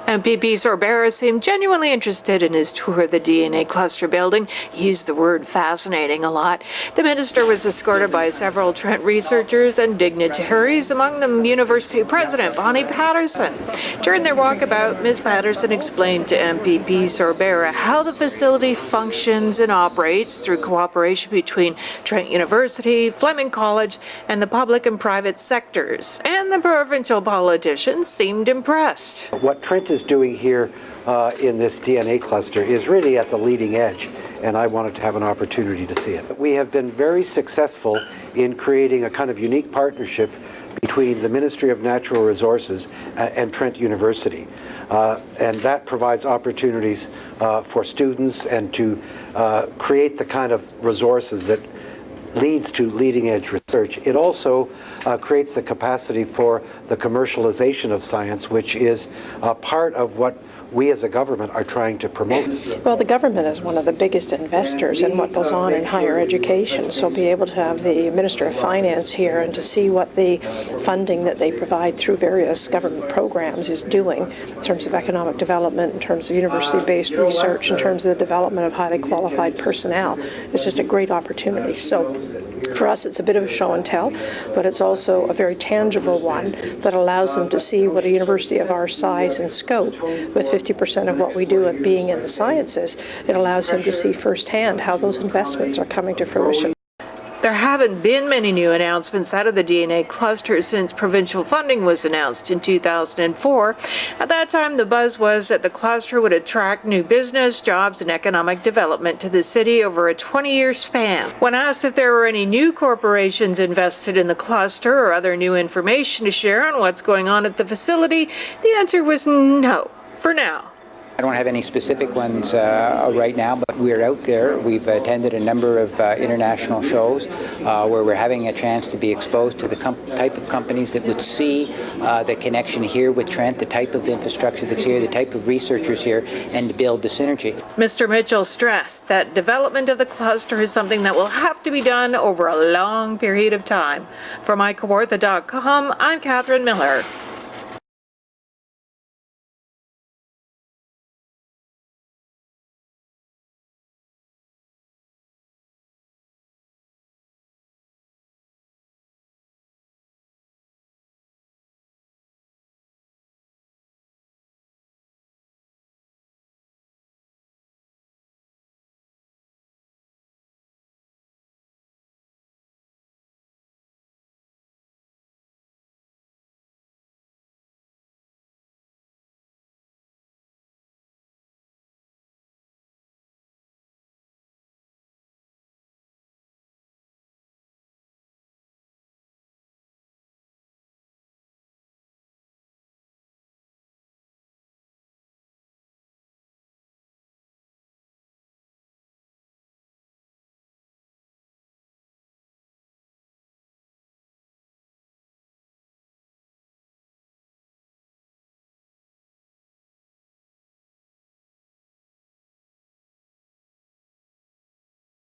MPP Sorbara seemed genuinely interested in his tour of the DNA cluster building. He used the word fascinating a lot. The minister was escorted by several Trent researchers and dignitaries, among them University President Bonnie Patterson. During their walkabout, Ms. Patterson explained to MPP Sorbara how the facility functions and operates through cooperation between Trent University, Fleming College, and the public and private sectors. And the provincial politicians seemed impressed. What Trent is doing here in this DNA cluster is really at the leading edge, and I wanted to have an opportunity to see it. We have been very successful in creating a kind of unique partnership between the Ministry of Natural Resources and Trent University, and that provides opportunities for students and to create the kind of resources that leads to leading-edge research. It also creates the capacity for the commercialization of science, which is part of what we as a government are trying to promote. Well, the government is one of the biggest investors in what goes on in higher education, so be able to have the Minister of Finance here and to see what the funding that they provide through various government programs is doing in terms of economic development, in terms of university-based research, in terms of the development of highly qualified personnel. It's just a great opportunity. So for us, it's a bit of a show and tell, but it's also a very tangible one that allows them to see what a university of our size and scope, with 50% of what we do at being in the sciences, it allows him to see firsthand how those investments are coming to fruition. There haven't been many new announcements out of the DNA cluster since provincial funding was announced in 2004. At that time, the buzz was that the cluster would attract new business, jobs, and economic development to the city over a 20-year span. When asked if there were any new corporations invested in the cluster or other new information to share on what's going on at the facility, the answer was no, for now. I don't have any specific ones right now, but we're out there. We've attended a number of international shows where we're having a chance to be exposed to the type of companies that would see the connection here with Trent, the type of infrastructure that's here, the type of researchers here, and to build the synergy. Mr. Mitchell stressed that development of the cluster is something that will have to be done over a long period of time. For MyKawartha.com, I'm Kathryne Miller.